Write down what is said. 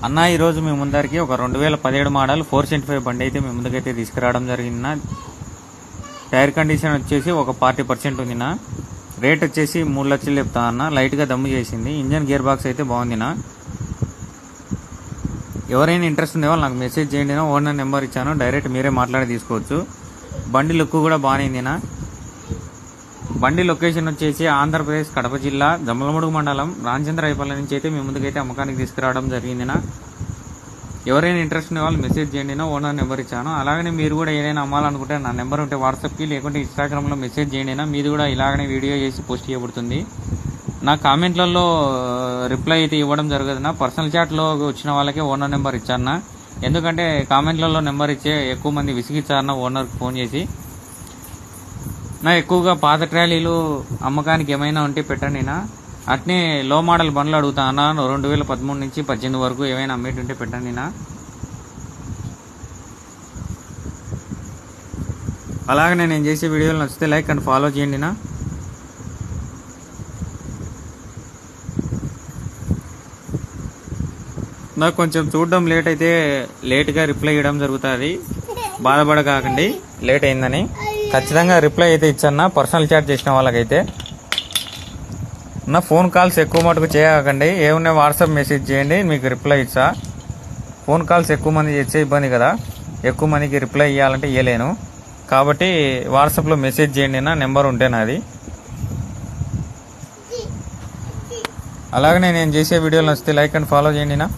అన్న ఈరోజు మీ ముందరికి ఒక 2017 మోడల్ 475 బండి అయితే మీ ముందుకైతే తీసుకురావడం జరిగిందినా. టైర్ కండిషన్ వచ్చేసి ఒక 40% ఉందినా. రేట్ వచ్చేసి 3 లక్షలు చెప్తా అన్న. లైట్గా దమ్ము చేసింది. ఇంజన్ గేర్ బాక్స్ అయితే బాగుందినా. ఎవరైనా ఇంట్రెస్ట్ ఉండే వాళ్ళు నాకు మెసేజ్ చేయండి. ఓనర్ నెంబర్ ఇచ్చాను, డైరెక్ట్ మీరే మాట్లాడి తీసుకోవచ్చు. బండి లుక్ కూడా బాగానే ఉందినా. బండి లొకేషన్ వచ్చేసి ఆంధ్రప్రదేశ్ కడప జిల్లా జమ్మలమడుగు మండలం రామచంద్రాయపల్లి నుంచి అయితే మీ ముందుకైతే అమ్మకానికి తీసుకురావడం జరిగిందినా. ఎవరైనా ఇంట్రెస్ట్ ఉన్న వాళ్ళు మెసేజ్ చేయండి. ఓనర్ నెంబర్ ఇచ్చాను. అలాగనే మీరు కూడా ఏదైనా అమ్మాలనుకుంటే నా నెంబర్ ఉంటే వాట్సాప్కి లేకుంటే ఇన్స్టాగ్రామ్లో మెసేజ్ చేయండి. మీది కూడా ఇలాగనే వీడియో చేసి పోస్ట్ చేయబడుతుంది. నా కామెంట్లలో రిప్లై అయితే ఇవ్వడం జరగదునా. పర్సనల్ చాట్లో వచ్చిన వాళ్ళకే ఓనర్ నెంబర్ ఇచ్చాను. ఎందుకంటే కామెంట్లలో నెంబర్ ఇచ్చే ఎక్కువ మంది విసిగిచ్చారన్న ఓనర్కి ఫోన్ చేసి. ఎక్కువగా పాత ట్రాలీలు అమ్మకానికి ఏమైనా ఉంటే పెట్టండి. అట్నే లో మోడల్ బండ్లు అడుగుతా అన్న. 2013 నుంచి 18 వరకు ఏమైనా అమ్మేటి ఉంటే పెట్టండి. అలాగనే నేను చేసే వీడియోలు నచ్చితే లైక్ అండ్ ఫాలో చేయండి. నాకు కొంచెం చూడడం లేట్ అయితే లేట్గా రిప్లై ఇవ్వడం జరుగుతుంది. బాధపడకండి లేట్ అయిందని. ఖచ్చితంగా రిప్లై అయితే ఇచ్చాను. పర్సనల్ చాట్ చేసిన వాళ్ళకైతే నా ఫోన్ కాల్స్ ఎక్కువ మటుకు చేయకండి. ఏమున్నా వాట్సాప్ మెసేజ్ చేయండి, మీకు రిప్లై ఇచ్చా. ఫోన్ కాల్స్ ఎక్కువ మంది చేసే ఇబ్బంది కదా. ఎక్కువ మందికి రిప్లై ఇవ్వాలంటే ఇవ్వలేను. కాబట్టి వాట్సాప్లో మెసేజ్ చేయండి. నా నెంబర్ ఉంటే నాది. అలాగనే నేను చేసే వీడియోలు నచ్చితే లైక్ అండ్ ఫాలో చేయండి.